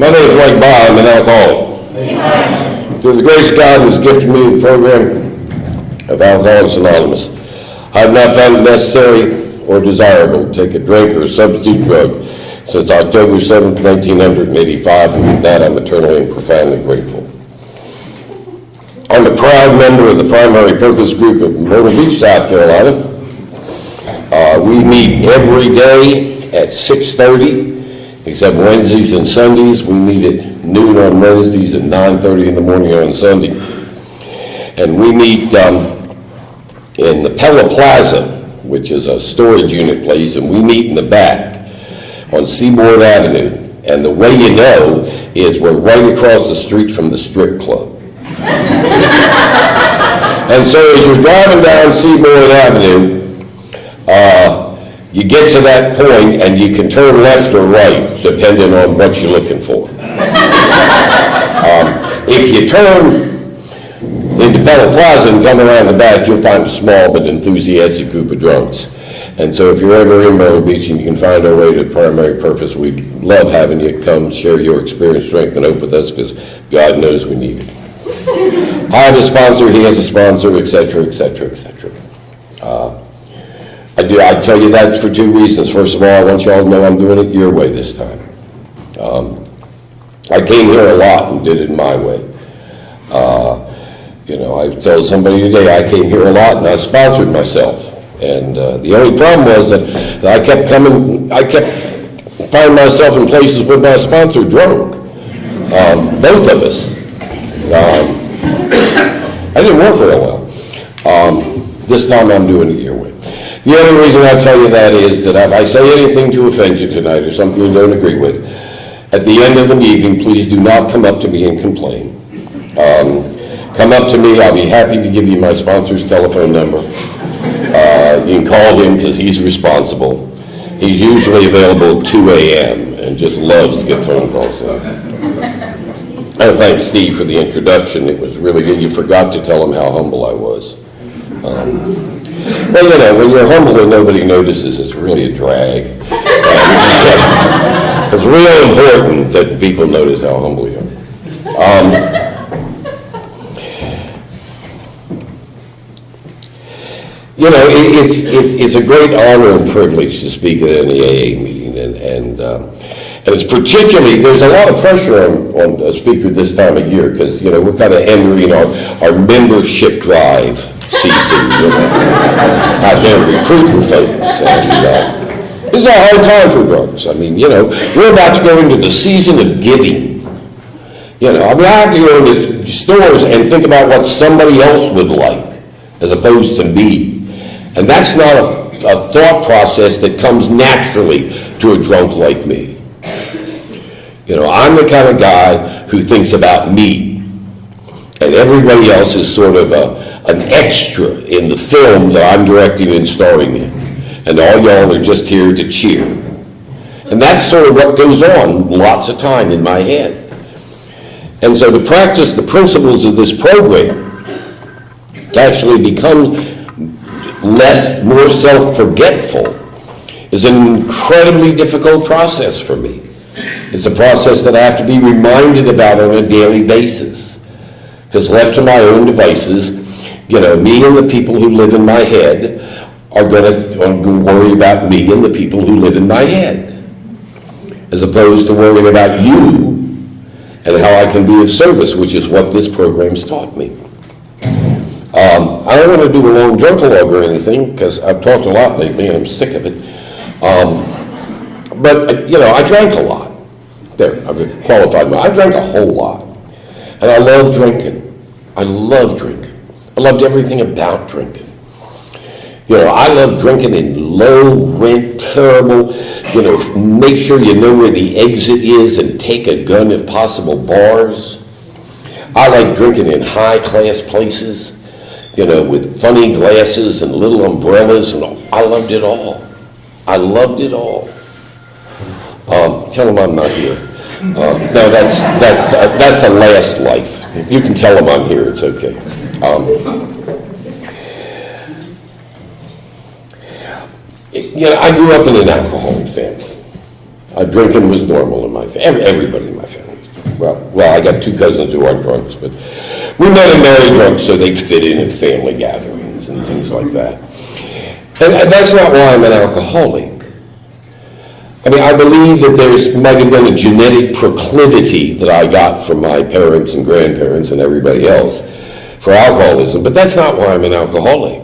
My name is Mike Bob. I'm an alcoholic. Amen. Through the grace of God who has gifted me the program of Alcoholics Anonymous, I have not found it necessary or desirable to take a drink or a substitute drug since October 7th, 1985, and for that I'm eternally and profoundly grateful. I'm a proud member of the Primary Purpose Group of Myrtle Beach, South Carolina. We meet every day at 6:30, except Wednesdays and Sundays. We meet at noon on Wednesdays and 9:30 in the morning on Sunday. And we meet in the Pella Plaza, which is a storage unit place, and we meet in the back on Seaboard Avenue. And the way you know is we're right across the street from the strip club. And so as you're driving down Seaboard Avenue, you get to that point and you can turn left or right, depending on what you're looking for. If you turn into Pella Plaza and come around the back, you'll find a small but enthusiastic group of drunks. And so if you're ever in Myrtle Beach and you can find our way to Primary Purpose, we'd love having you come share your experience, strength, and hope with us, because God knows we need it. I have a sponsor, he has a sponsor, etc., etc., etc. I tell you that for two reasons. First of all, I want you all to know I'm doing it your way this time. I came here a lot and did it my way. I tell somebody today I came here a lot and I sponsored myself. And the only problem was that I kept finding myself in places with my sponsor drunk. Both of us. I didn't work real well. This time I'm doing it your way. The other reason I tell you that is that if I say anything to offend you tonight or something you don't agree with, at the end of the meeting, please do not come up to me and complain. Come up to me. I'll be happy to give you my sponsor's telephone number. You can call him because he's responsible. He's usually available at 2 a.m. and just loves to get phone calls. I thank Steve for the introduction. It was really good. You forgot to tell him how humble I was. Well, when you're humble and nobody notices, it's really a drag. It's real important that people notice how humble you are. It's a great honor and privilege to speak at any AA meeting, and it's particularly, there's a lot of pressure on a speaker this time of year, because we're kind of entering our membership drive season, out there recruiting folks, and this is a hard time for drunks. We're about to go into the season of giving. I have to go into stores and think about what somebody else would like, as opposed to me. And that's not a thought process that comes naturally to a drunk like me. I'm the kind of guy who thinks about me, and everybody else is sort of an extra in the film that I'm directing and starring in. And all y'all are just here to cheer. And that's sort of what goes on lots of time in my head. And so to practice the principles of this program, to actually become more self-forgetful, is an incredibly difficult process for me. It's a process that I have to be reminded about on a daily basis. Because left to my own devices, me and the people who live in my head are going to worry about me and the people who live in my head, as opposed to worrying about you and how I can be of service, which is what this program's taught me. I don't want to do a long drunkalogue or anything, because I've talked a lot lately and I'm sick of it. But I drank a lot. There, I've qualified. I drank a whole lot. And I love drinking. I loved everything about drinking. I love drinking in low rent, terrible, make sure you know where the exit is and take a gun if possible bars. I like drinking in high class places, with funny glasses and little umbrellas, and I loved it all. Tell them I'm not here. No, that's a last life. You can tell them I'm here, it's okay. I grew up in an alcoholic family. Drinking was normal in my family. Everybody in my family. Well, I got two cousins who aren't drunks, but we met and married drunks so they'd fit in at family gatherings and things like that. And that's not why I'm an alcoholic. I mean, I believe that there might have been a genetic proclivity that I got from my parents and grandparents and everybody else for alcoholism, but that's not why I'm an alcoholic.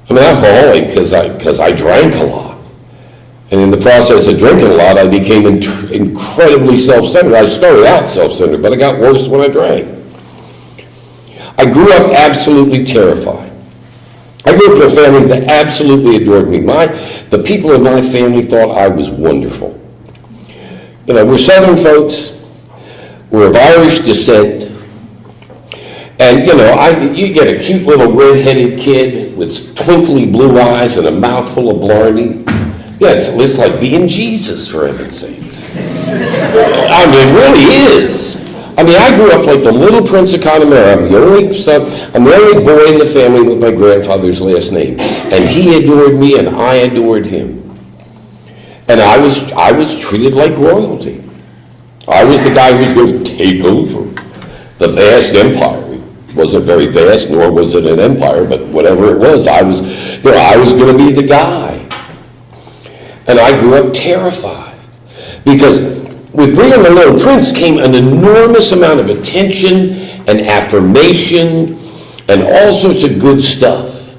I'm an alcoholic because I drank a lot. And in the process of drinking a lot, I became incredibly self-centered. I started out self-centered, but it got worse when I drank. I grew up absolutely terrified. I grew up in a family that absolutely adored me. The people in my family thought I was wonderful. You know, we're Southern folks. We're of Irish descent. And, you know, you get a cute little red-headed kid with twinkly blue eyes and a mouthful of blarney. Yes, it's like being Jesus, for heaven's sakes. I mean, it really is. I mean, I grew up like the little Prince of Connemara. I'm the only son, I'm the only boy in the family with my grandfather's last name. And he adored me and I adored him. And I was treated like royalty. I was the guy who was going to take over the vast empire. It wasn't very vast, nor was it an empire, but whatever it was, I was going to be the guy. And I grew up terrified because with being the little prince came an enormous amount of attention and affirmation and all sorts of good stuff.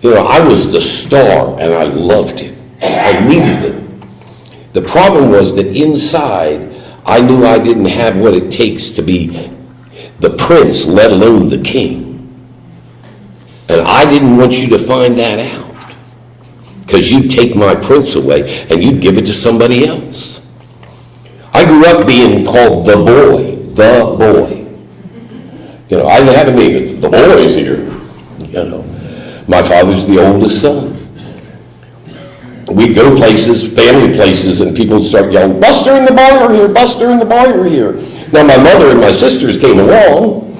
You know, I was the star and I loved it. I needed it. The problem was that inside, I knew I didn't have what it takes to be the prince, let alone the king. And I didn't want you to find that out, because you'd take my prince away and you'd give it to somebody else. I grew up being called the boy. You know, I didn't have a name, it's the boy's here. You know, my father's the oldest son. We'd go places, family places, and people would start yelling, Buster and the boy are here, Buster and the boy are here. Now my mother and my sisters came along,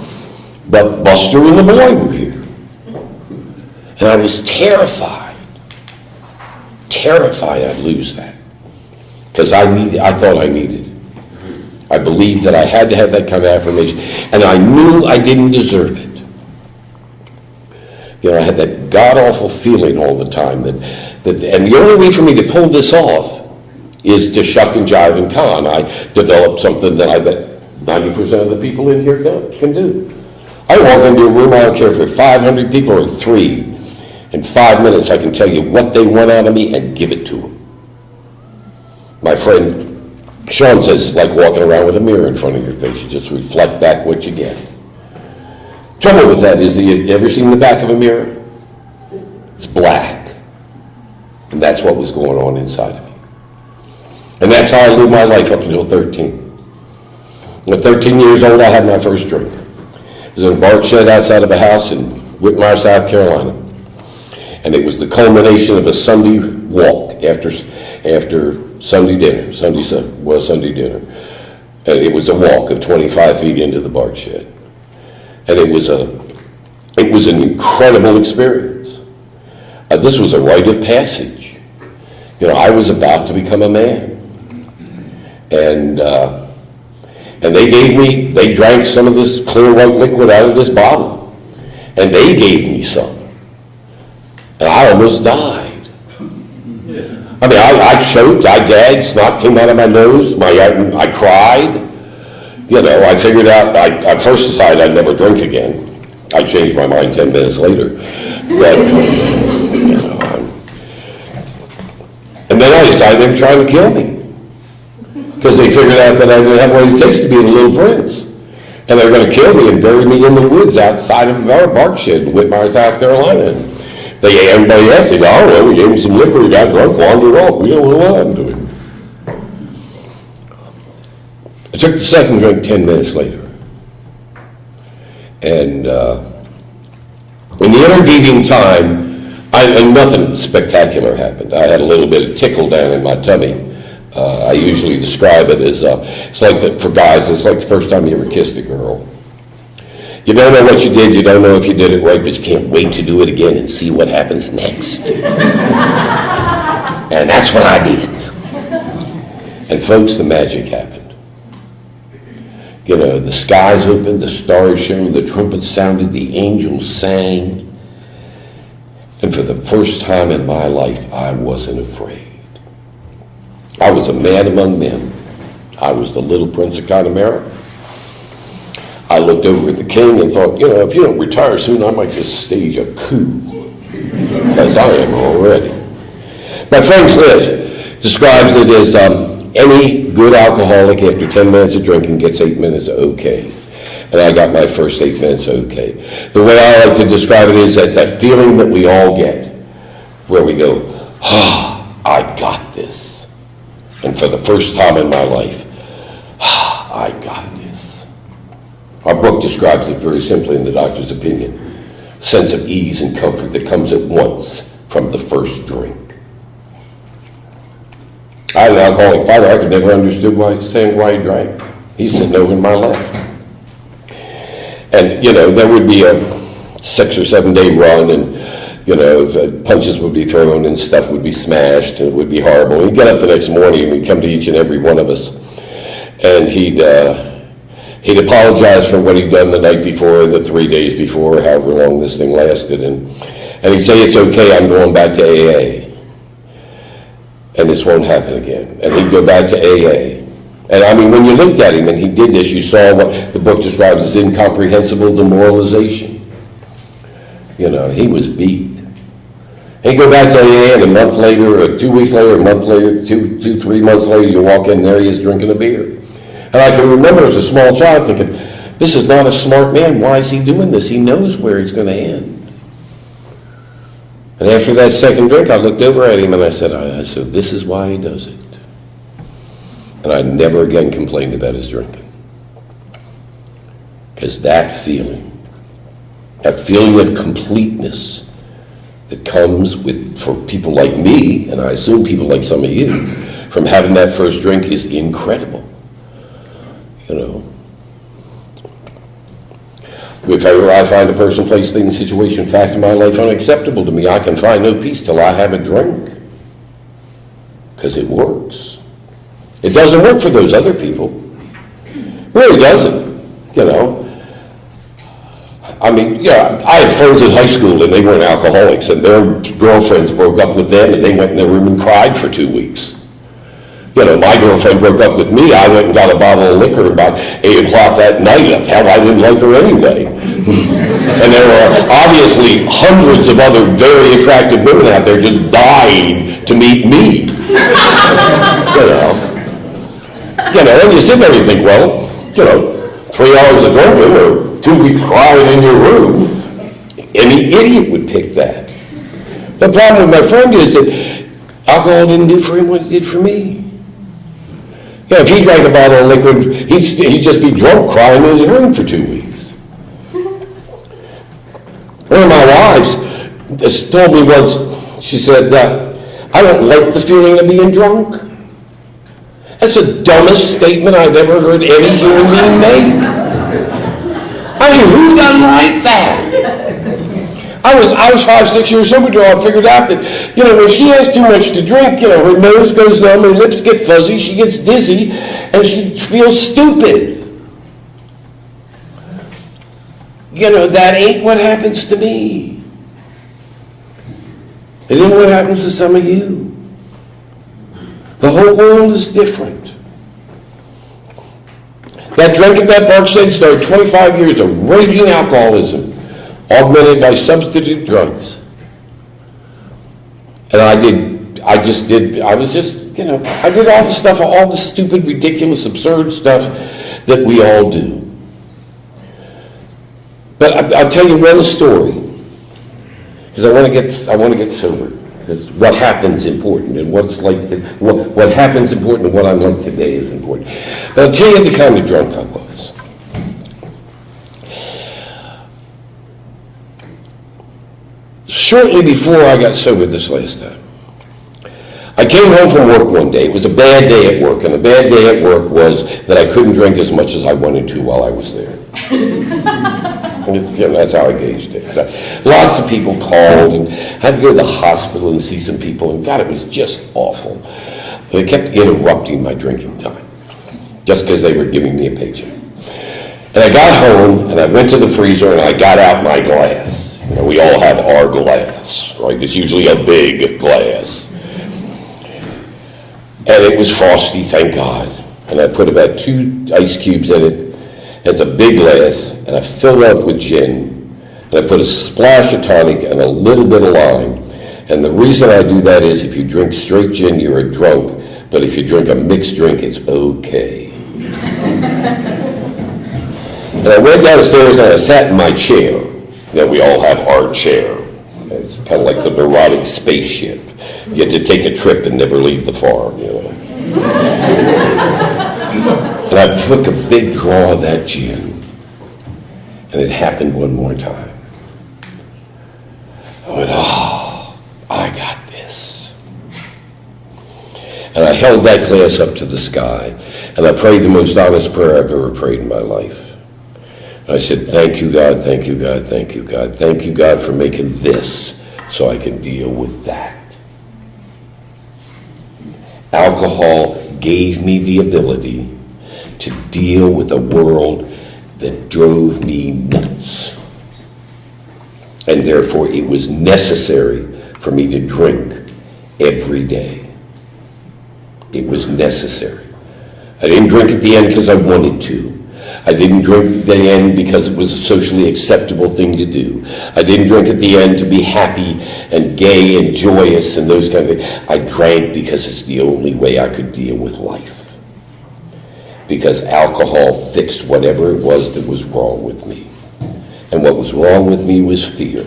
but Buster and the boy were here. And I was terrified I'd lose that. Because I thought I needed it. I believed that I had to have that kind of affirmation. And I knew I didn't deserve it. You know, I had that god-awful feeling all the time that and the only way for me to pull this off is to shuck and jive and con. I developed something that I bet 90% of the people in here can do. I walk into a room, I don't care if 500 people or 3. In 5 minutes, I can tell you what they want out of me and give it to them. My friend Sean says it's like walking around with a mirror in front of your face. You just reflect back what you get. Trouble with that is, you ever seen the back of a mirror? It's black. And that's what was going on inside of me. And that's how I lived my life up until 13. At 13 years old, I had my first drink. It was in a bark shed outside of a house in Whitmire, South Carolina. And it was the culmination of a Sunday walk after Sunday dinner. Sunday dinner. And it was a walk of 25 feet into the bark shed. And it was an incredible experience. This was a rite of passage. You know, I was about to become a man. And they drank some of this clear white liquid out of this bottle. And they gave me some. And I almost died. I mean, I choked, I gagged, snot came out of my nose, I cried. You know, I figured out, I first decided I'd never drink again. I changed my mind 10 minutes later. But, you know, and then I decided they were trying to kill me. Because they figured out that I didn't have what it takes to be the little prince. And they were going to kill me and bury me in the woods outside of our bark shed in Whitmire, South Carolina. And everybody else said, oh, well, we gave him some liquor, he got drunk, wandered off. We don't know what happened to him. I took the second drink 10 minutes later. And in the intervening time, nothing spectacular happened. I had a little bit of tickle down in my tummy. I usually describe it as, it's like for guys, it's like the first time you ever kissed a girl. You don't know what you did, you don't know if you did it right, but you can't wait to do it again and see what happens next. And that's what I did. And folks, the magic happened. You know, the skies opened, the stars shone, the trumpets sounded, the angels sang. And for the first time in my life, I wasn't afraid. I was a man among men. I was the little prince of Connemara. I looked over at the king and thought, you know, if you don't retire soon, I might just stage a coup. Because I am already. My friend Cliff describes it as any good alcoholic after 10 minutes of drinking gets 8 minutes of okay. And I got my first 8 minutes of okay. The way I like to describe it is that feeling that we all get, where we go, I got this. And for the first time in my life, I got this. Our book describes it very simply in the doctor's opinion. Sense of ease and comfort that comes at once from the first drink. I had an alcoholic father. I could never understood why he drank. He's sitting over in my left. And, you know, there would be a 6 or 7 day run, and, you know, punches would be thrown and stuff would be smashed, and it would be horrible. He'd get up the next morning and he'd come to each and every one of us, and he'd apologize for what he'd done the night before, the 3 days before, however long this thing lasted, and he'd say, it's okay, I'm going back to AA. And this won't happen again. And he'd go back to AA. And I mean, when you looked at him and he did this, you saw what the book describes as incomprehensible demoralization. You know, he was beat. He'd go back to AA, and a month later, or 2 weeks later, a month later, 3 months later, you walk in there, he is drinking a beer. And I can remember as a small child thinking, this is not a smart man. Why is he doing this? He knows where he's going to end. And after that second drink, I looked over at him and I said, this is why he does it. And I never again complained about his drinking. Because that feeling of completeness that comes with, for people like me, and I assume people like some of you, from having that first drink is incredible. You know. If ever I find a person, place, thing, situation, fact in my life unacceptable to me, I can find no peace till I have a drink. Because it works. It doesn't work for those other people. It really doesn't. You know. I mean, yeah, I had friends in high school and they weren't alcoholics, and their girlfriends broke up with them and they went in their room and cried for 2 weeks. You know, my girlfriend broke up with me. I went and got a bottle of liquor about 8 o'clock that night. Hell, I didn't like her anyway. And there were obviously hundreds of other very attractive women out there just dying to meet me. You know, and you sit there and you think, well, you know, 3 hours of drinking or 2 weeks crying in your room, any idiot would pick that. The problem with my friend is that alcohol didn't do for him what it did for me. Yeah, if he drank a bottle of liquid, he'd just be drunk, crying in his room for 2 weeks. One of my wives told me once, she said, I don't like the feeling of being drunk. That's the dumbest statement I've ever heard any human being make. I mean, who doesn't like that? I was 5, 6 years sober till I figured out that, you know, when she has too much to drink, you know, her nose goes numb, her lips get fuzzy, she gets dizzy, and she feels stupid. You know, that ain't what happens to me. It ain't what happens to some of you. The whole world is different. That drinking that Bark said started 25 years of raging alcoholism, augmented by substitute drugs. And I did all the stuff, all the stupid, ridiculous, absurd stuff that we all do. But I'll tell you one story, because I want to get sober. Because what happens important, and what happens important, and what I'm like today is important. But I'll tell you the kind of drunk I was. Shortly before I got sober this last time, I came home from work one day. It was a bad day at work, and a bad day at work was that I couldn't drink as much as I wanted to while I was there. That's how I gauged it. So, lots of people called, and I had to go to the hospital and see some people, and God, it was just awful. They kept interrupting my drinking time, just because they were giving me a paycheck. I got home, and I went to the freezer, and I got out my glass. You know, we all have our glass, right? It's usually a big glass. And it was frosty, thank God. And I put about 2 ice cubes in it. It's a big glass, and I filled it up with gin. And I put a splash of tonic and a little bit of lime. And the reason I do that is if you drink straight gin, you're a drunk. But if you drink a mixed drink, it's okay. And I went downstairs and I sat in my chair. You know, we all have our chair. It's kind of like the neurotic spaceship. You have to take a trip and never leave the farm, you know. And I took a big draw of that gin. And it happened one more time. I went, oh, I got this. And I held that glass up to the sky. And I prayed the most honest prayer I've ever prayed in my life. I said, thank you, God, thank you, God, thank you, God. Thank you, God, for making this so I can deal with that. Alcohol gave me the ability to deal with a world that drove me nuts. And therefore, it was necessary for me to drink every day. It was necessary. I didn't drink at the end because I wanted to. I didn't drink at the end because it was a socially acceptable thing to do. I didn't drink at the end to be happy and gay and joyous and those kind of things. I drank because it's the only way I could deal with life. Because alcohol fixed whatever it was that was wrong with me. And what was wrong with me was fear.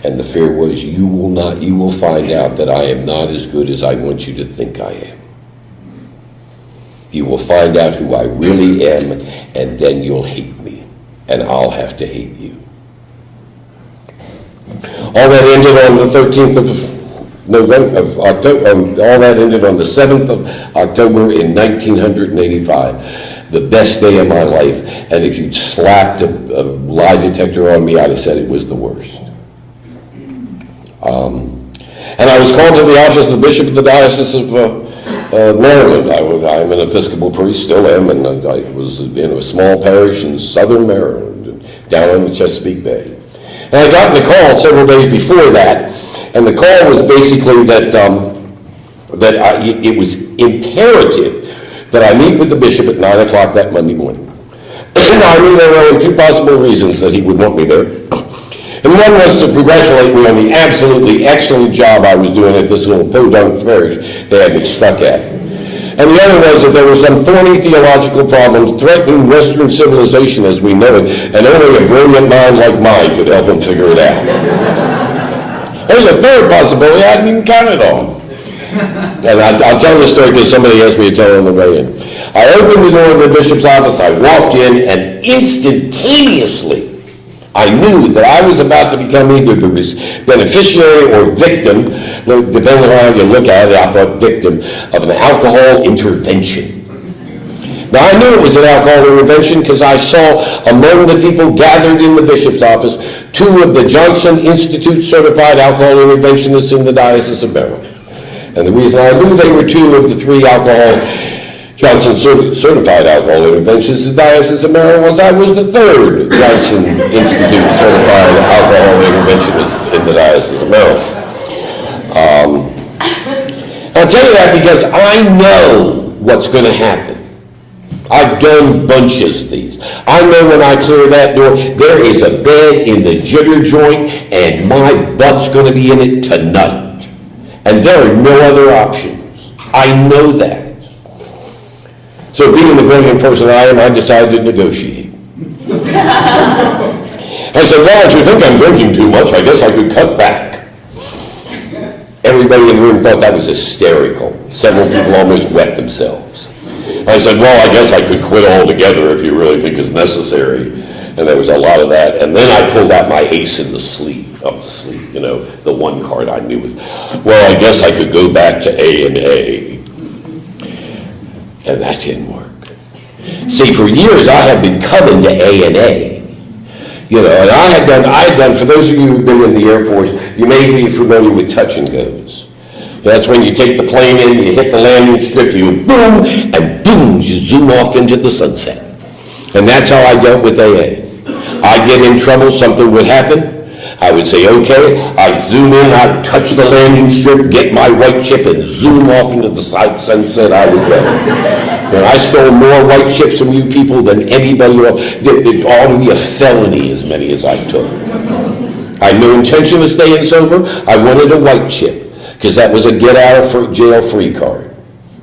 And the fear was you will find out that I am not as good as I want you to think I am. You will find out who I really am, and then you'll hate me, and I'll have to hate you. All that ended on the 13th of October. All that ended on the 7th of October in 1985, the best day of my life. And if you'd slapped a lie detector on me, I'd have said it was the worst. And I was called to the office of the Bishop of the Diocese of Maryland. I'm an Episcopal priest, still am, and I was in a small parish in southern Maryland, down on the Chesapeake Bay. And I got the call several days before that, and the call was basically that it was imperative that I meet with the bishop at 9 o'clock that Monday morning. Now, I knew there were only 2 possible reasons that he would want me there. And one was to congratulate me on the absolutely excellent job I was doing at this little podunk parish they had me stuck at. And the other was that there were some thorny theological problems threatening Western civilization as we know it, and only a brilliant mind like mine could help them figure it out. There's a third possibility I hadn't even counted on. And I'll tell this story because somebody asked me to tell it on the way in. I opened the door of the bishop's office, I walked in, and instantaneously I knew that I was about to become either the beneficiary or victim, depending on how you look at it. I thought victim of an alcohol intervention. Now I knew it was an alcohol intervention because I saw among the people gathered in the bishop's office 2 of the Johnson Institute certified alcohol interventionists in the Diocese of Maryland. And the reason I knew they were 2 of the 3 Johnson certified alcohol interventionists in the Diocese of Maryland was I was the 3rd Johnson Institute certified alcohol interventionist in the Diocese of Maryland. I'll tell you that because I know what's going to happen. I've done bunches of these. I know when I clear that door, there is a bed in the jitter joint and my butt's going to be in it tonight. And there are no other options. I know that. So being the brilliant person I am, I decided to negotiate. I said, well, if you think I'm drinking too much, I guess I could cut back. Everybody in the room thought that was hysterical. Several people almost wet themselves. I said, well, I guess I could quit altogether if you really think it's necessary. And there was a lot of that. And then I pulled out my ace in the sleeve, up the sleeve, you know, the one card I knew was, well, I guess I could go back to A&A. And that didn't work. See, for years I had been coming to A&A. You know, and I had done, for those of you who've been in the Air Force, you may be familiar with touch and goes. That's when you take the plane in, you hit the landing strip, you boom, and boom, you zoom off into the sunset. And that's how I dealt with AA. I'd get in trouble, something would happen. I would say, okay, I'd zoom in, I'd touch the landing strip, get my white chip, and zoom off into the sunset. I was ready. And I stole more white chips from you people than anybody else. It ought to be a felony, as many as I took. I had no intention of staying sober. I wanted a white chip, because that was a get-out-of-jail-free card.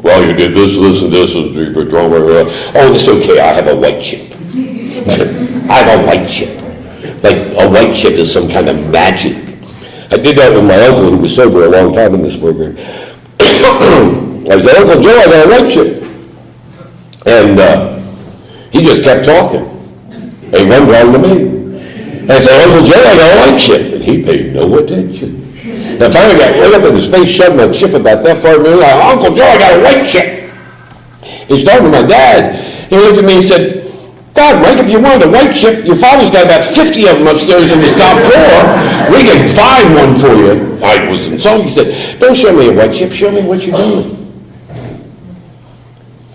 Well, you did this, and this, and oh, it's okay, I have a white chip. I have a white chip. Like a white chip is some kind of magic. I did that with my uncle, who was sober a long time in this program. I said, Uncle Joe, I got a white chip. And he just kept talking. And he went down to me. And I said, Uncle Joe, I got a white chip. And he paid no attention. Now finally got right up in his face, shoved my chip about that far, and he was like, Uncle Joe, I got a white chip. He started with my dad. He looked at me and said, God, Mike, if you wanted a white chip, your father's got about 50 of them upstairs in his top drawer. We can find one for you. I was insulted. He said, don't show me a white chip, show me what you're doing.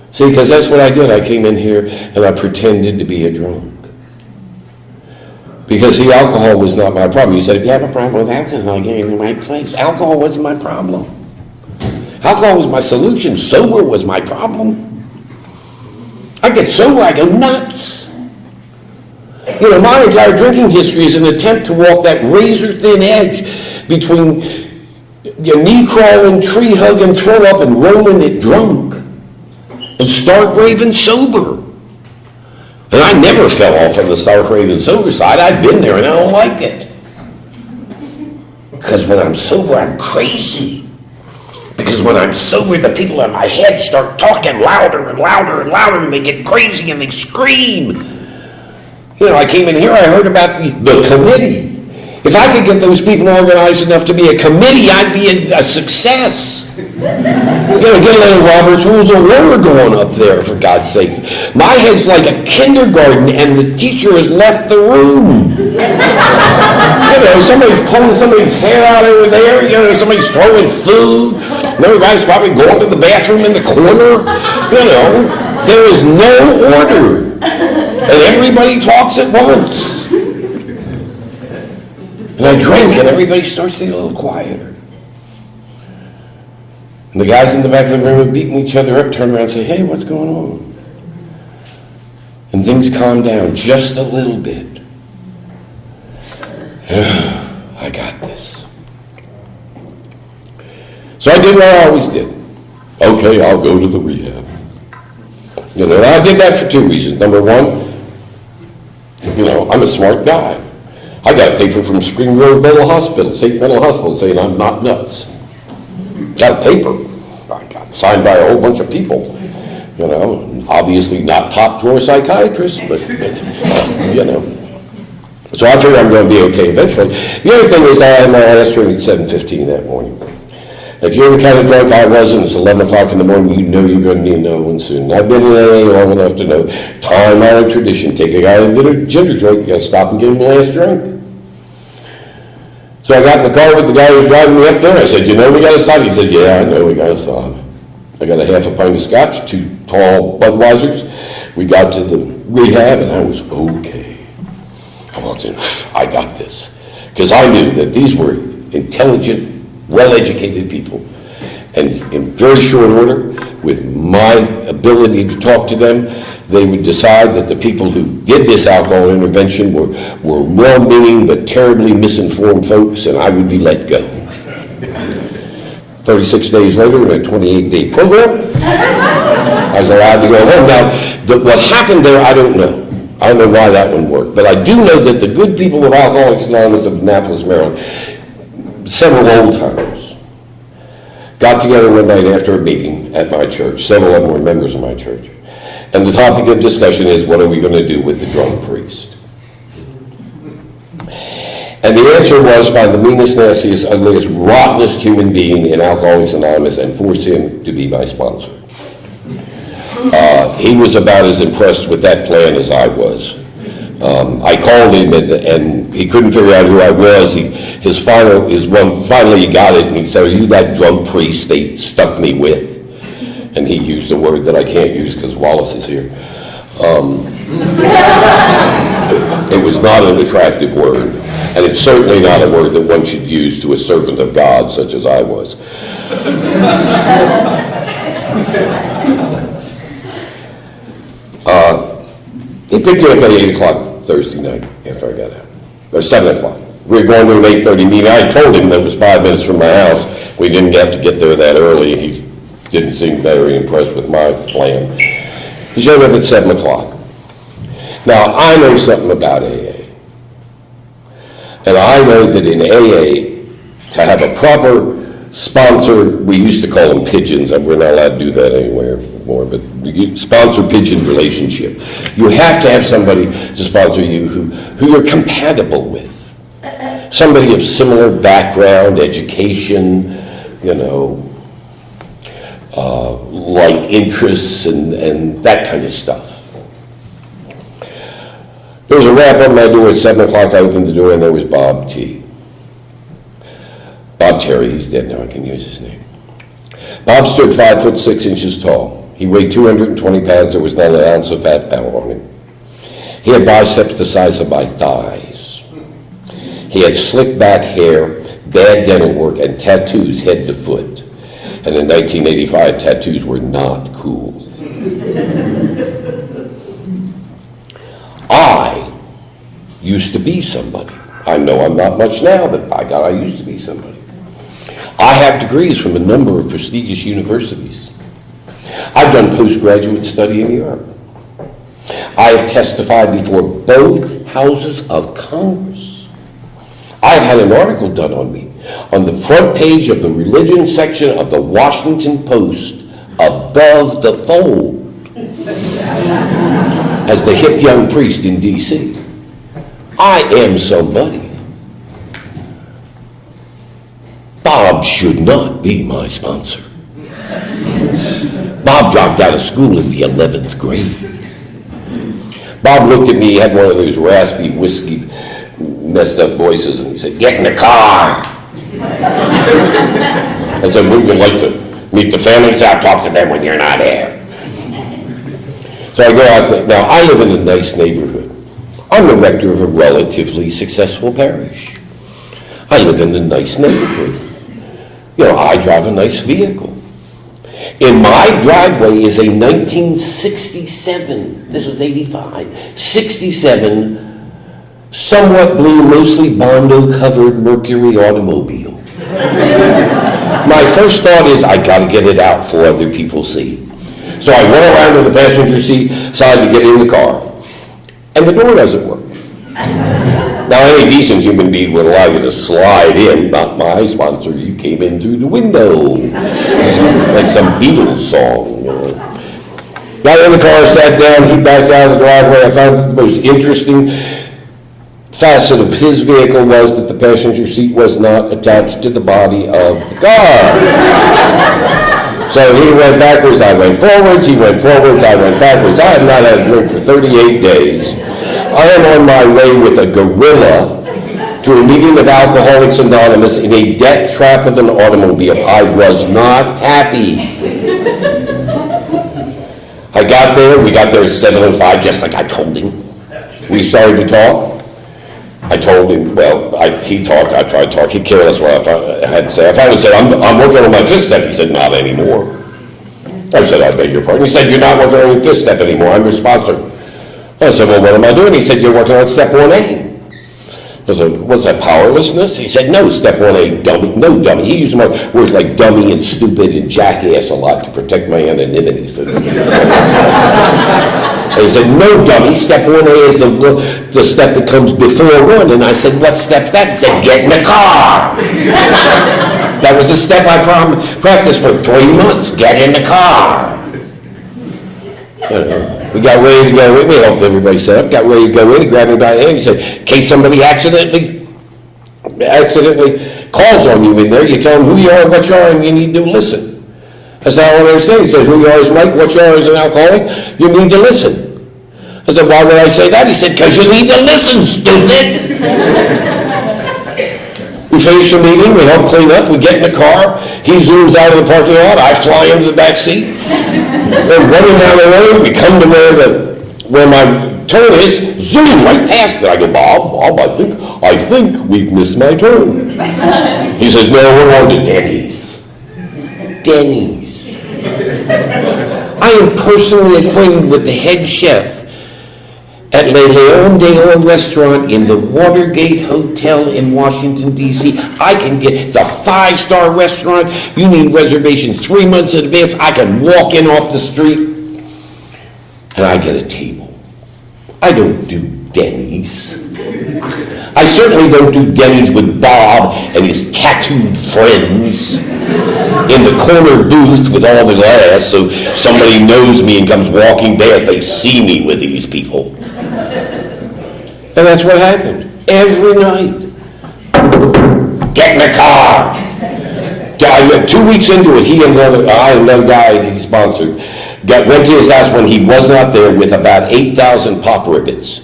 See, because that's what I did. I came in here and I pretended to be a drunk. Because the alcohol was not my problem. You said, if you have a problem with alcohol, you're in the right place. Alcohol wasn't my problem. Alcohol was my solution. Sober was my problem. I get sober, I go nuts. You know, my entire drinking history is an attempt to walk that razor-thin edge between knee-crawling, tree-hugging, throw-up, and rolling it drunk, and stark raving sober. And I never fell off on the stark raving sober side. I've been there, and I don't like it. Because when I'm sober, I'm crazy. Because when I'm sober, the people in my head start talking louder and louder and louder, and they get crazy and they scream. You know, I came in here, I heard about the committee. If I could get those people organized enough to be a committee, I'd be a success. You know, get a little Robert's Rules of Order going up there, for God's sake. My head's like a kindergarten, and the teacher has left the room. You know, somebody's pulling somebody's hair out over there. You know, somebody's throwing food. And everybody's probably going to the bathroom in the corner. You know, there is no order. And everybody talks at once. And I drink, and everybody starts to get a little quieter. And the guys in the back of the room are beating each other up, turn around and say, hey, what's going on? And things calm down just a little bit. I got this. So I did what I always did. Okay, I'll go to the rehab. You know, I did that for two reasons. Number one, you know, I'm a smart guy. I got a paper from Spring Grove Mental Hospital, State Mental Hospital, saying I'm not nuts. Got a paper. I got signed by a whole bunch of people. You know, obviously not top drawer psychiatrists, but you know. So I figure I'm going to be okay eventually. The other thing is I had my last drink at 7:15 that morning. If you're the kind of drunk I was and it's 11 o'clock in the morning, you know you're going to need another one soon. I've been in AA long enough to know time-honored tradition. Take a guy that did a ginger drink, you got to stop and give him the last drink. So I got in the car with the guy who was driving me up there. I said, you know we got to stop? He said, yeah, I know we got to stop. I got a half a pint of scotch, 2 tall Budweisers. We got to the rehab, and I was okay. I walked in, I got this. Because I knew that these were intelligent, well-educated people. And in very short order, with my ability to talk to them, they would decide that the people who did this alcohol intervention were well-meaning but terribly misinformed folks, and I would be let go. 36 days later, in a 28-day program, I was allowed to go home. Now, what happened there, I don't know. I don't know why that one worked. But I do know that the good people of Alcoholics Anonymous of Annapolis, Maryland, several old-timers, got together one night after a meeting at my church. Several of them were members of my church. And the topic of discussion is, what are we going to do with the drunk priest? And the answer was, find the meanest, nastiest, ugliest, rottenest human being in Alcoholics Anonymous and force him to be my sponsor. He was about as impressed with that plan as I was. I called him and he couldn't figure out who I was. Finally he got it, and he said, are you that drunk priest they stuck me with? And he used a word that I can't use because Wallace is here. It was not an attractive word, and it's certainly not a word that one should use to a servant of God such as I was. He picked me up at 8 o'clock Thursday night after I got out, or 7 o'clock. We were going to an 8:30 meeting. I told him that it was 5 minutes from my house. We didn't have to get there that early. He didn't seem very impressed with my plan. He showed up at 7 o'clock. Now, I know something about AA. And I know that in AA, to have a proper sponsor, we used to call them pigeons. We're not allowed to do that anywhere more, but sponsor-pigeon relationship. You have to have somebody to sponsor you who you're compatible with. Somebody of similar background, education, like interests and that kind of stuff. There was a rap on my door at 7 o'clock. I opened the door and there was Bob T. Bob Terry, he's dead now, I can use his name. Bob stood 5'6" tall. He weighed 220 pounds. There was not an ounce of fat on him. He had biceps the size of my thighs. He had slick back hair, bad dental work, and tattoos head to foot. And in 1985, tattoos were not cool. I used to be somebody. I know I'm not much now, but by God, I used to be somebody. I have degrees from a number of prestigious universities. I've done postgraduate study in Europe. I have testified before both houses of Congress. I've had an article done on me on the front page of the religion section of the Washington Post, above the fold, as the hip young priest in D.C. I am somebody. Bob should not be my sponsor. Bob dropped out of school in the 11th grade. Bob looked at me, he had one of those raspy, whiskey, messed up voices, and he said, "Get in the car." I said, "Would you like to meet the family?" He said, "I'll talk to them when you're not here." So I go out there. Now, I live in a nice neighborhood. I'm the rector of a relatively successful parish. I live in a nice neighborhood. I drive a nice vehicle. In my driveway is a 1967, this was 85, 67, somewhat blue, mostly Bondo-covered Mercury automobile. My first thought is, I got to get it out before other people see. So I went around to the passenger seat side to get in the car. And the door doesn't work. Now, any decent human being would allow you to slide in. Not my sponsor. You came in through the window. Like some Beatles song. Got in the car, sat down, he backed out of the driveway. I found that the most interesting facet of his vehicle was that the passenger seat was not attached to the body of the car. So he went backwards, I went forwards, he went forwards, I went backwards. I have not had a drink for 38 days. I am on my way with a gorilla to a meeting of Alcoholics Anonymous in a death trap of an automobile. I was not happy. I got there, we got there at 7:05, just like I told him. We started to talk. I told him, he talked, I tried to talk. He cared less what I had to say. I finally said, I'm working on my fifth step. He said, not anymore. I said, I beg your pardon. He said, you're not working on your fifth step anymore. I'm your sponsor. I said, well, what am I doing? He said, you're working on step 1A. I said, what's that, powerlessness? He said, no, step 1A, dummy. No, dummy. He used words like dummy and stupid and jackass a lot to protect my anonymity. So, he said, no, dummy, step 1A is the step that comes before 1. And I said, what step's that? He said, get in the car. That was the step I practiced for 3 months. Get in the car. We got ready to go in. We helped everybody set up. Got ready to go in. He grabbed me by the hand. He said, in case somebody accidentally calls on you in there, you tell them who you are, what you are, and you need to listen. I said, I don't understand. He said, who you are is Mike, what you are is an alcoholic. You need to listen. I said, why would I say that? He said, because you need to listen, stupid. We finish the meeting, we help clean up, we get in the car, he zooms out of the parking lot, I fly into the back seat. We're running down the road, we come to where my turn is, zoom, right past it. I go, Bob, I think we've missed my turn. He says, no, we're on to Denny's. Denny's. I am personally acquainted with the head chef at Le Leon d'Or restaurant in the Watergate Hotel in Washington, D.C. It's a 5-star restaurant. You need reservations 3 months in advance. I can walk in off the street and I get a table. I don't do Denny's. I certainly don't do Denny's with Bob and his tattooed friends in the corner booth with all the glass so somebody knows me and comes walking past. They see me with these people. And that's what happened. Every night. Get in the car. I went 2 weeks into it. Another guy he sponsored, went to his house when he was not there with about 8,000 pop ribbons.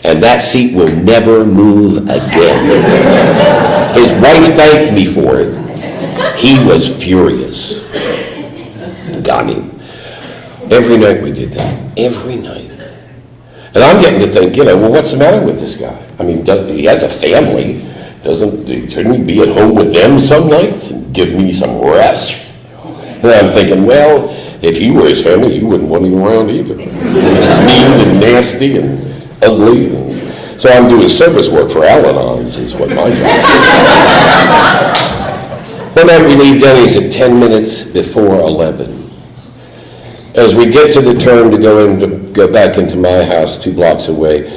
And that seat will never move again. His wife thanked me for it. He was furious. Got him. Every night we did that. Every night. And I'm getting to think, well, what's the matter with this guy? I mean, he has a family. Shouldn't he be at home with them some nights and give me some rest? And I'm thinking, well, if you were his family, you wouldn't want him around either. Mean and nasty and ugly. So I'm doing service work for Al-Anons is what my job is. One night we leave Denny's at 10 minutes before 11. As we get to the turn to go back into my house 2 blocks away,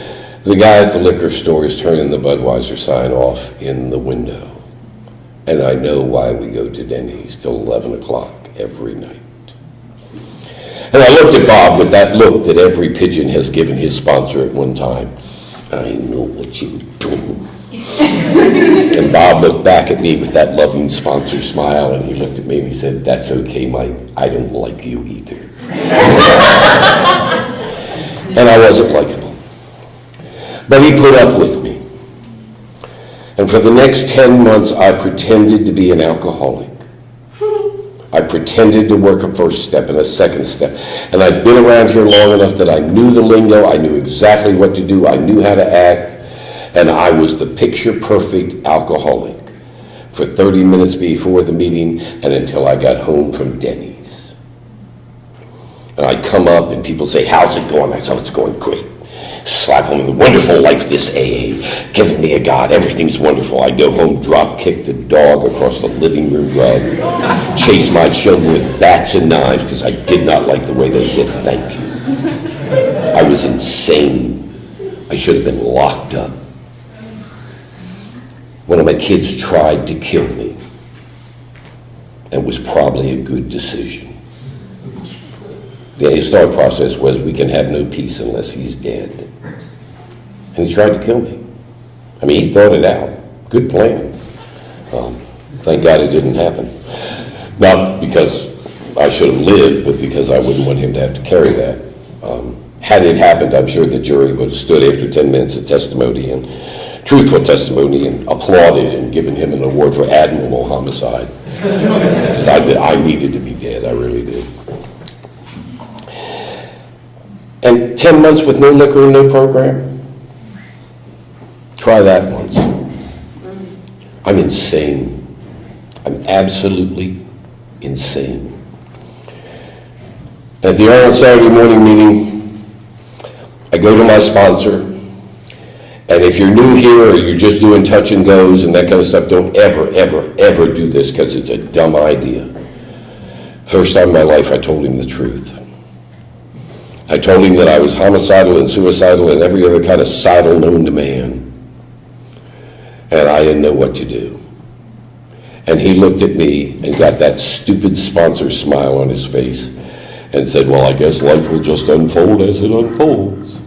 the guy at the liquor store is turning the Budweiser sign off in the window. And I know why we go to Denny's till 11 o'clock every night. And I looked at Bob with that look that every pigeon has given his sponsor at one time. I know what you're doing. And Bob looked back at me with that loving sponsor smile, and he looked at me and he said, that's okay, Mike. I don't like you either. And I wasn't likable. But he put up with me. And for the next 10 months, I pretended to be an alcoholic. I pretended to work a first step and a second step. And I'd been around here long enough that I knew the lingo. I knew exactly what to do. I knew how to act. And I was the picture-perfect alcoholic for 30 minutes before the meeting and until I got home from Denny's. And I'd come up and people say, how's it going? I said, it's going great. Slap home the wonderful life this AA, giving me a God, everything's wonderful. I go home, drop kick the dog across the living room rug, chase my children with bats and knives because I did not like the way they said thank you. I was insane. I should have been locked up. One of my kids tried to kill me. That was probably a good decision. His thought process was, we can have no peace unless he's dead. And he tried to kill me. I mean, he thought it out. Good plan. Thank God it didn't happen. Not because I should have lived, but because I wouldn't want him to have to carry that. Had it happened, I'm sure the jury would have stood after 10 minutes of testimony and truthful testimony and applauded and given him an award for admirable homicide. I needed to be dead. I really did. And 10 months with no liquor and no program? Try that once. I'm insane. I'm absolutely insane. At the Arnold Saturday morning meeting, I go to my sponsor, and if you're new here or you're just doing touch and goes and that kind of stuff, don't ever, ever, ever do this because it's a dumb idea. First time in my life, I told him the truth. I told him that I was homicidal and suicidal and every other kind of sidle known to man. And I didn't know what to do. And he looked at me and got that stupid sponsor smile on his face and said, well, I guess life will just unfold as it unfolds.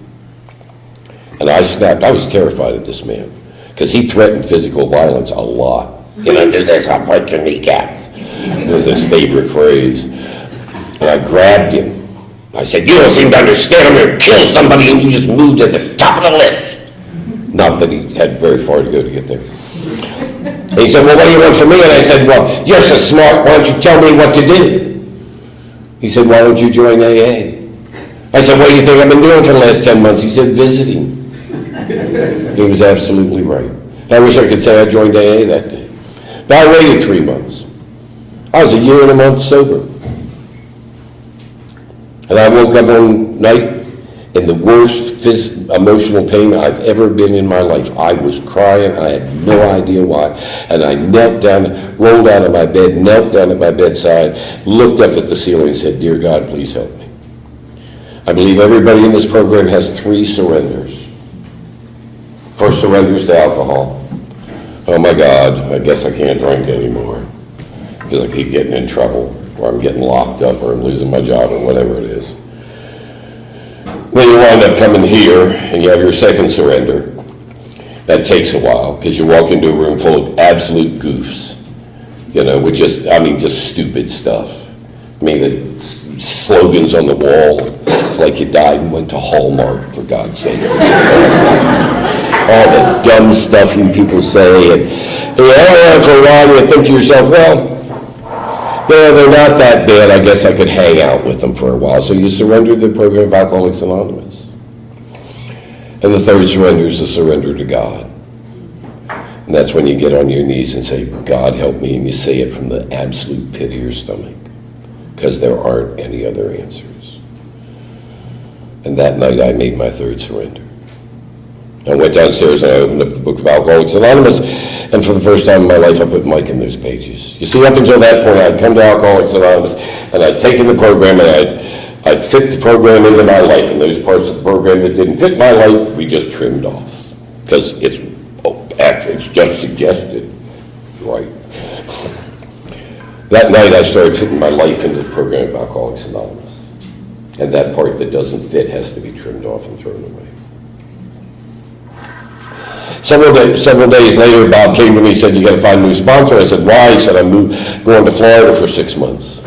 And I snapped. I was terrified of this man because he threatened physical violence a lot. You know, do this, I'll break your kneecaps. It was his favorite phrase. And I grabbed him. I said, you don't seem to understand. I'm going to kill somebody and you just moved at the top of the list. Not that he had very far to go to get there. And he said, well, what do you want from me? And I said, well, you're so smart. Why don't you tell me what to do? He said, why don't you join AA? I said, what do you think I've been doing for the last 10 months? He said, visiting. He was absolutely right. I wish I could say I joined AA that day. But I waited 3 months. I was a year and a month sober. And I woke up one night in the worst emotional pain I've ever been in my life. I was crying. I had no idea why. And I knelt down, rolled out of my bed, knelt down at my bedside, looked up at the ceiling and said, Dear God, please help me. I believe everybody in this program has 3 surrenders. First surrender is to alcohol. Oh my God, I guess I can't drink anymore because I keep getting in trouble, or I'm getting locked up, or I'm losing my job, or whatever it is. Then you wind up coming here and you have your second surrender. That takes a while because you walk into a room full of absolute goofs, with just stupid stuff. I mean, the slogans on the wall, it's like you died and went to Hallmark, for God's sake. All the dumb stuff you people say, and for a while you think to yourself, well, they're not that bad. I guess I could hang out with them for a while. So you surrender to the program of Alcoholics Anonymous. And the third surrender is the surrender to God. And that's when you get on your knees and say, God, help me. And you say it from the absolute pit of your stomach. Because there aren't any other answers. And that night I made my third surrender. I went downstairs and I opened up the book of Alcoholics Anonymous, and for the first time in my life I put Mike in those pages. You see, up until that point I'd come to Alcoholics Anonymous and I'd taken the program and I'd fit the program into my life, and those parts of the program that didn't fit my life we just trimmed off. Because it's just suggested, right? That night I started fitting my life into the program of Alcoholics Anonymous. And that part that doesn't fit has to be trimmed off and thrown away. Several days later, Bob came to me and said, you got to find a new sponsor. I said, why? He said, I'm going to Florida for 6 months.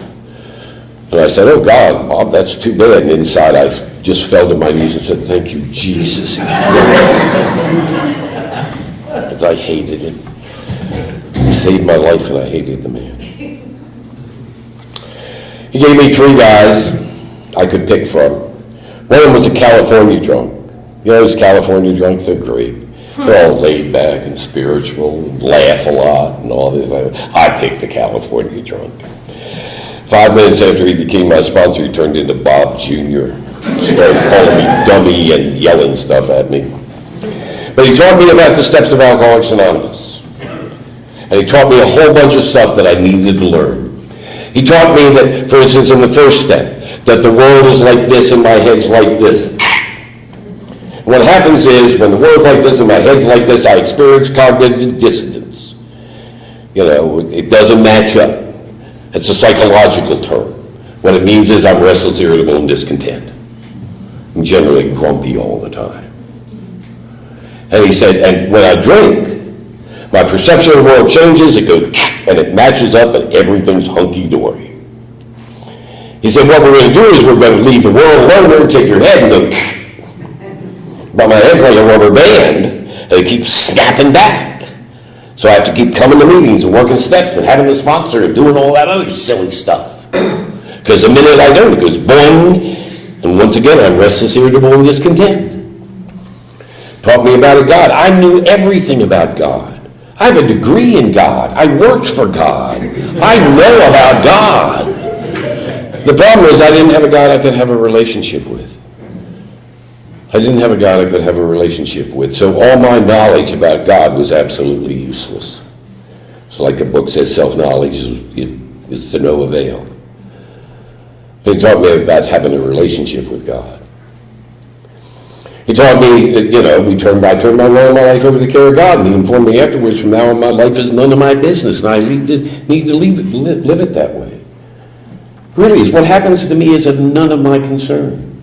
And I said, oh God, Bob, that's too bad. And inside I just fell to my knees and said, thank you, Jesus. Because I hated him. He saved my life and I hated the man. He gave me 3 guys I could pick from. One of them was a California drunk. You know those California drunks? They're great. They're all laid back and spiritual, and laugh a lot and all this. I picked the California drunk. 5 minutes after he became my sponsor, he turned into Bob Jr. Started calling me dummy and yelling stuff at me. But he taught me about the steps of Alcoholics Anonymous. And he taught me a whole bunch of stuff that I needed to learn. He taught me that, for instance, in the first step, that the world is like this and my head's like this. What happens is, when the world's like this and my head's like this, I experience cognitive dissonance. It doesn't match up. It's a psychological term. What it means is I'm restless, irritable, and discontent. I'm generally grumpy all the time. And he said, and when I drink, my perception of the world changes, it goes, and it matches up, and everything's hunky-dory. He said, what we're going to do is we're going to leave the world alone and take your head and go, but my head's like a rubber band, and it keeps snapping back. So I have to keep coming to meetings and working steps and having a sponsor and doing all that other silly stuff. Because the minute I don't, it goes boing, and once again, I'm restless, irritable, and discontent. Taught me about a God. I knew everything about God. I have a degree in God. I worked for God. I know about God. The problem is I didn't have a God I could have a relationship with. I didn't have a God I could have a relationship with. So all my knowledge about God was absolutely useless. It's like the book says, self-knowledge is to no avail. He taught me about having a relationship with God. He taught me that, I turned my life over to the care of God, and he informed me afterwards, from now on, my life is none of my business, and I need to live it that way. Really, what happens to me is of none of my concern,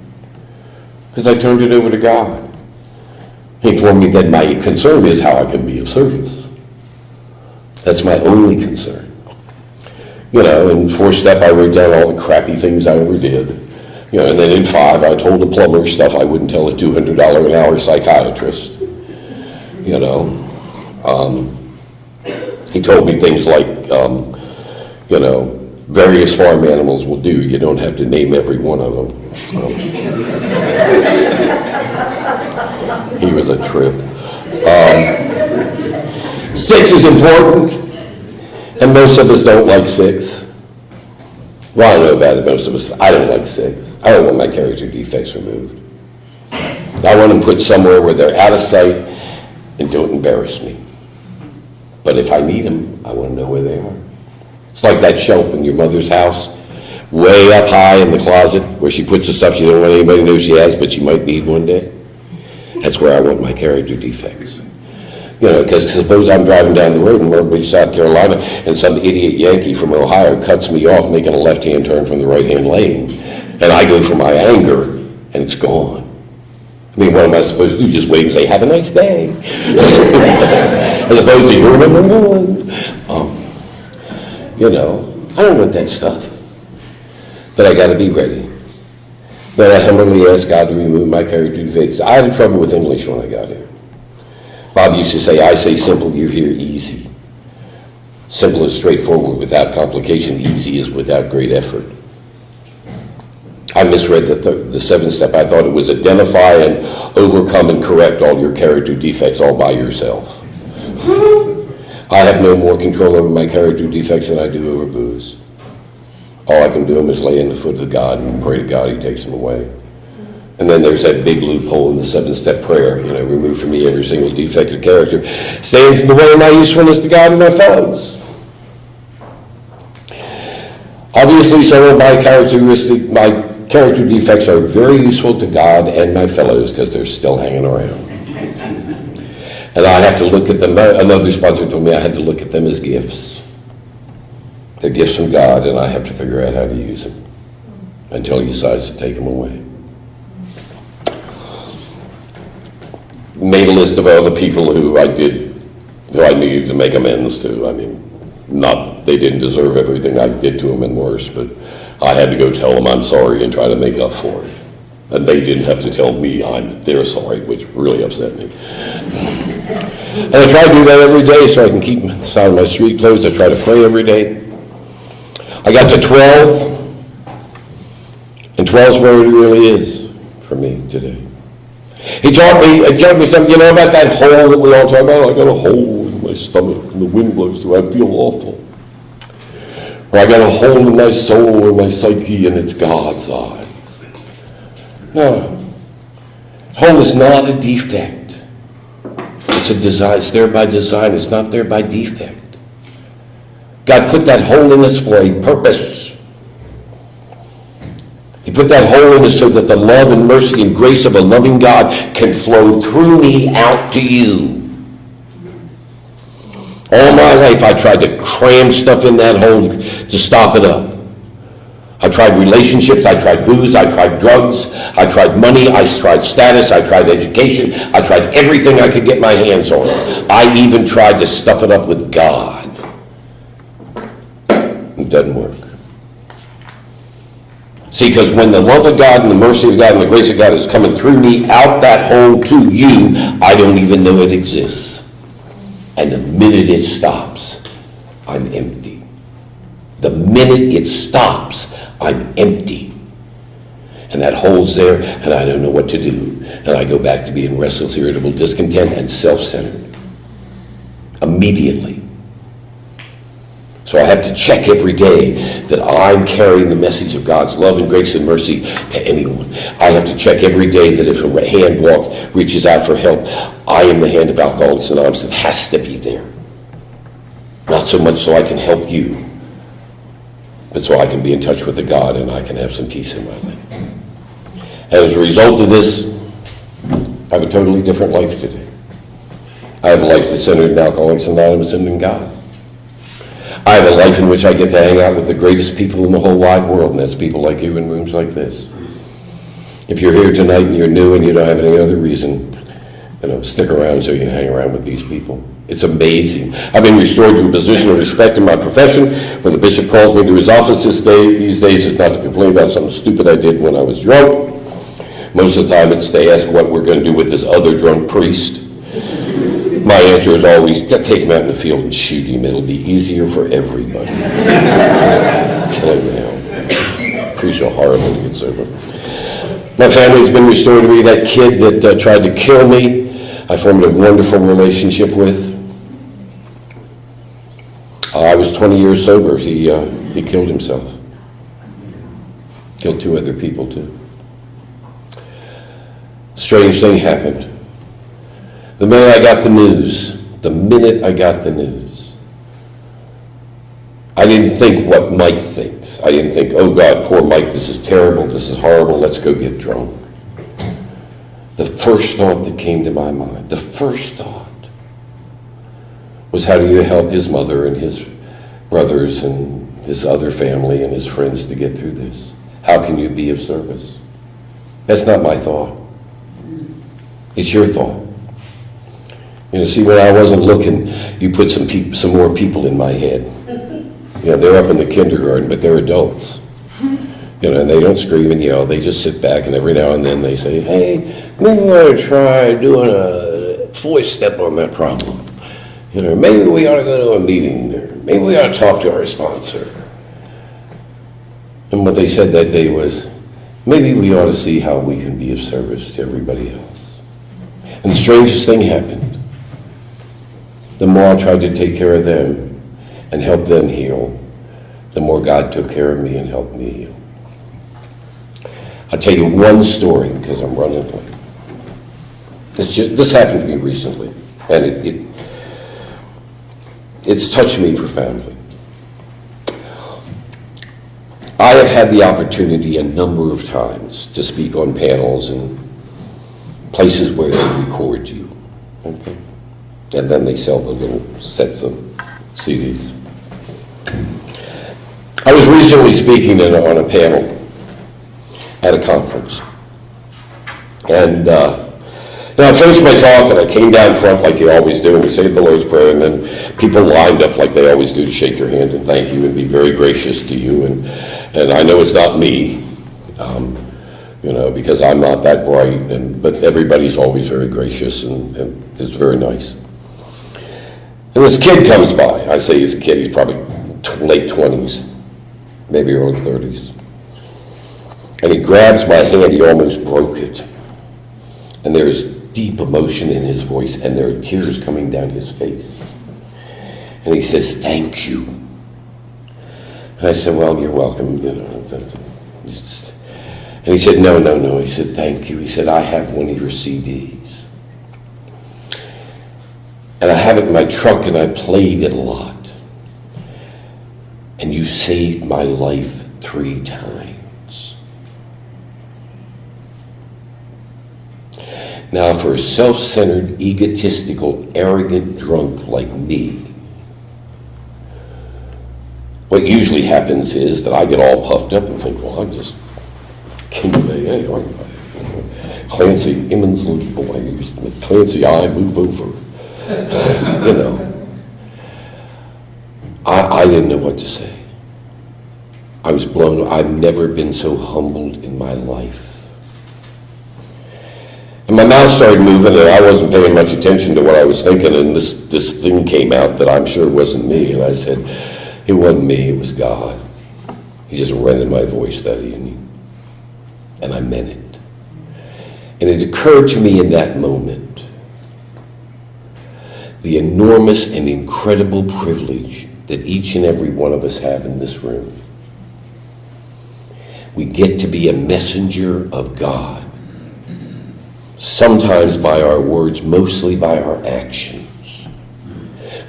because I turned it over to God. He informed me that my concern is how I can be of service. That's my only concern. In 4 step, I wrote down all the crappy things I ever did. And then in 5, I told the plumber stuff I wouldn't tell a $200 an hour psychiatrist. He told me things like, various farm animals will do. You don't have to name every one of them. He was a trip. 6 is important, and most of us don't like 6. Well, I know about it, most of us. I don't like 6. I don't want my character defects removed. I want them put somewhere where they're out of sight and don't embarrass me. But if I need them, I want to know where they are. It's like that shelf in your mother's house, way up high in the closet, where she puts the stuff she don't want anybody to know she has, but she might need one day. That's where I want my character defects. You know, because suppose I'm driving down the road in Myrtle Beach, South Carolina, and some idiot Yankee from Ohio cuts me off making a left-hand turn from the right-hand lane, and I go for my anger, and it's gone. I mean, what am I supposed to do? Just wait and say, have a nice day. As opposed to, you're number one. You know, I don't want that stuff. But I got to be ready. But I humbly ask God to remove my character defects. I had trouble with English when I got here. Bob used to say, I say simple, you hear easy. Simple is straightforward without complication. Easy is without great effort. I misread the 7th step. I thought it was identify and overcome and correct all your character defects all by yourself. I have no more control over my character defects than I do over booze. All I can do is lay in the foot of God and pray to God He takes them away. And then there's that big loophole in the 7th-step prayer, you know, remove from me every single defect of character, stands in the way of my usefulness to God and my fellows. Obviously, some of my character defects are very useful to God and my fellows because they're still hanging around. And I have to look at them, another sponsor told me I had to look at them as gifts. They're gifts from God, and I have to figure out how to use them until He decides to take them away. Made a list of all the people who I needed to make amends to. I mean, not they didn't deserve everything I did to them and worse, but I had to go tell them I'm sorry and try to make up for it. And they didn't have to tell me they're sorry, which really upset me. And I try to do that every day so I can keep the sound of my street closed. I try to pray every day. I got to 12, and 12 is where it really is for me today. He taught me something, you know, about that hole that we all talk about. I got a hole in my stomach and the wind blows through. I feel awful. Or I got a hole in my soul or my psyche and it's God's eyes. No. Hole is not a defect. It's a design. It's there by design. It's not there by defect. God put that hole in us for a purpose. He put that hole in us so that the love and mercy and grace of a loving God can flow through me out to you. All my life I tried to cram stuff in that hole to stop it up. I tried relationships, I tried booze, I tried drugs, I tried money, I tried status, I tried education, I tried everything I could get my hands on. I even tried to stuff it up with God. It doesn't work. See, because when the love of God and the mercy of God and the grace of God is coming through me out that hole to you, I don't even know it exists. And the minute it stops, I'm empty. The minute it stops, I'm empty. And that hole's there, and I don't know what to do. And I go back to being restless, irritable, discontent, and self-centered. Immediately. So I have to check every day that I'm carrying the message of God's love and grace and mercy to anyone. I have to check every day that if a hand reaches out for help, I am the hand of Alcoholics Anonymous. It has to be there. Not so much so I can help you, but so I can be in touch with the God and I can have some peace in my life. As a result of this, I have a totally different life today. I have a life that's centered in Alcoholics Anonymous and in God. I have a life in which I get to hang out with the greatest people in the whole wide world, and that's people like you in rooms like this. If you're here tonight and you're new and you don't have any other reason, stick around so you can hang around with these people. It's amazing. I've been restored to a position of respect in my profession. When the bishop calls me to his office these days, it's not to complain about something stupid I did when I was drunk. Most of the time it's to ask what we're going to do with this other drunk priest. My answer is always, just take him out in the field and shoot him. It'll be easier for everybody. Kill him now. Appreciate how horrible it gets over. My family's been restored to me. That kid that tried to kill me, I formed a wonderful relationship with. I was 20 years sober. He killed himself. Killed 2 other people too. Strange thing happened. The minute I got the news, I didn't think what Mike thinks. I didn't think, oh God, poor Mike, this is terrible, this is horrible, let's go get drunk. The first thought that came to my mind, the first thought, was how do you help his mother and his brothers and his other family and his friends to get through this? How can you be of service? That's not my thought. It's your thought. See, when I wasn't looking, you put some more people in my head. They're up in the kindergarten, but they're adults. And they don't scream and yell. They just sit back, and every now and then they say, hey, maybe we ought to try doing a voice step on that problem. Maybe we ought to go to a meeting, or maybe we ought to talk to our sponsor. And what they said that day was, maybe we ought to see how we can be of service to everybody else. And the strangest thing happened. The more I tried to take care of them and help them heal, the more God took care of me and helped me heal. I'll tell you one story because I'm running late. This happened to me recently, and it's touched me profoundly. I have had the opportunity a number of times to speak on panels and places where they record you. Okay? And then they sell the little sets of CDs. I was recently speaking on a panel at a conference. And I finished my talk and I came down front like you always do, and we say the Lord's Prayer, and then people lined up like they always do to shake your hand and thank you and be very gracious to you. And I know it's not me, because I'm not that bright, but everybody's always very gracious and it's very nice. And this kid comes by. I say he's a kid, he's probably late 20s, maybe early 30s. And he grabs my hand, he almost broke it. And there's deep emotion in his voice, and there are tears coming down his face. And he says, thank you. And I said, well, you're welcome, And he said, no. He said, thank you. He said, I have one of your CDs. And I have it in my truck, and I played it a lot. And you saved my life 3 times. Now, for a self-centered, egotistical, arrogant drunk like me, what usually happens is that I get all puffed up and think, well, I'm just king of AA, aren't I? Clancy Emmons, boy, Clancy, I move over. I didn't know what to say. I was blown. I've never been so humbled in my life. And my mouth started moving, and I wasn't paying much attention to what I was thinking, and this thing came out that I'm sure wasn't me, and I said, it wasn't me, it was God. He just rented my voice that evening, and I meant it. And it occurred to me in that moment the enormous and incredible privilege that each and every one of us have in this room. We get to be a messenger of God, sometimes by our words, mostly by our actions.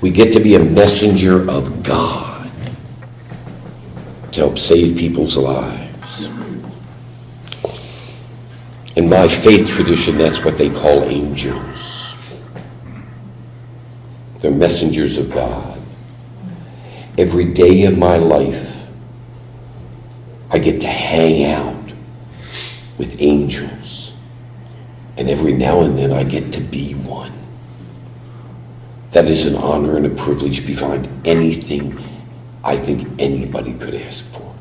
We get to be a messenger of God to help save people's lives. In my faith tradition, that's what they call angels. They're messengers of God. Every day of my life, I get to hang out with angels. And every now and then, I get to be one. That is an honor and a privilege beyond anything I think anybody could ask for.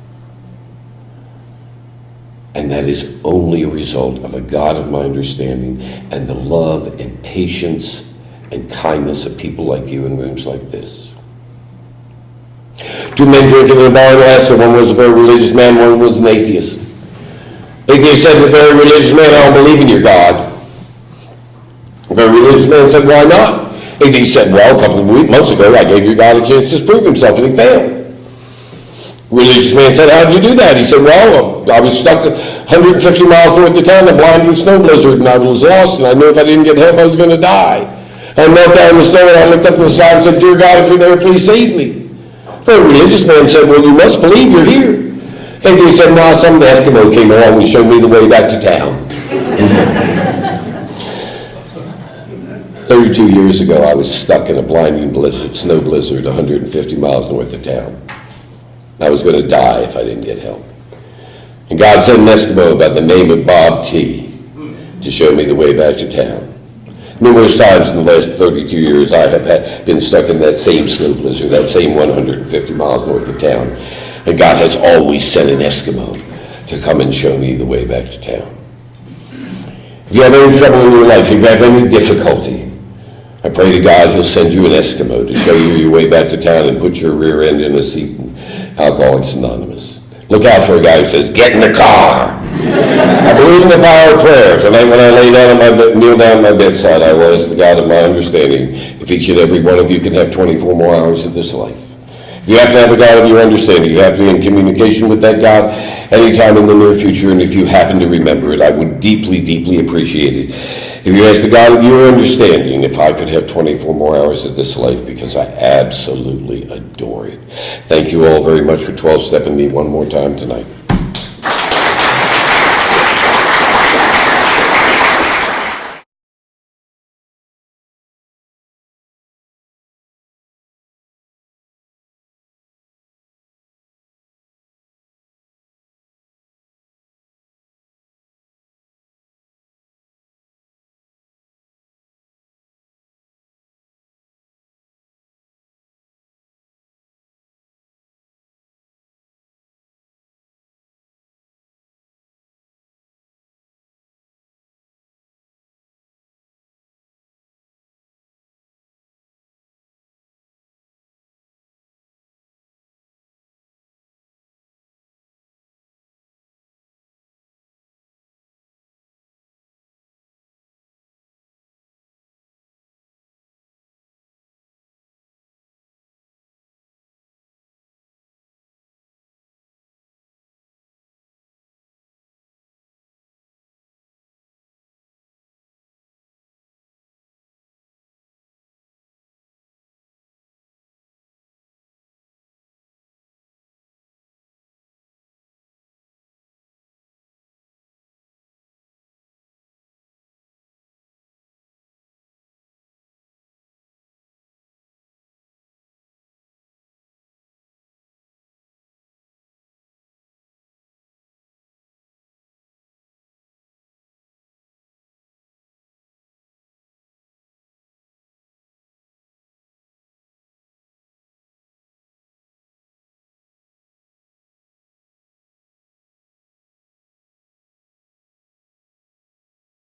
And that is only a result of a God of my understanding and the love and patience and kindness of people like you in rooms like this. Two men drinking in a bar in Alaska. One was a very religious man, one was an atheist. Atheist said to the very religious man, I don't believe in your God. The very religious man said, why not? Atheist said, well, a couple of months ago, I gave your God a chance to prove himself, and he failed. Religious man said, how did you do that? He said, well, I was stuck 150 miles north of town, a blinding snow blizzard, and I was lost, and I knew if I didn't get help, I was going to die. I knelt down in the snow, and I looked up in the sky and said, dear God, if you're there, please save me. The religious man said, well, you must believe you're here. And he said, no, some Eskimo came along and showed me the way back to town. 32 years ago, I was stuck in a blinding blizzard, snow blizzard, 150 miles north of town. I was going to die if I didn't get help. And God sent an Eskimo by the name of Bob T. to show me the way back to town. Numerous times in the last 32 years, I have been stuck in that same snow blizzard, that same 150 miles north of town. And God has always sent an Eskimo to come and show me the way back to town. If you have any trouble in your life, if you have any difficulty, I pray to God He'll send you an Eskimo to show you your way back to town and put your rear end in a seat in Alcoholics Anonymous. Look out for a guy who says, get in the car. I believe in the power of prayer. Tonight when I kneel down on my bedside, I will ask the God of my understanding if each and every one of you can have 24 more hours of this life. If you happen to have a God of your understanding, you have to be in communication with that God anytime in the near future, and if you happen to remember it, I would deeply, deeply appreciate it. If you ask the God of your understanding if I could have 24 more hours of this life, because I absolutely adore it. Thank you all very much for 12-stepping me one more time tonight.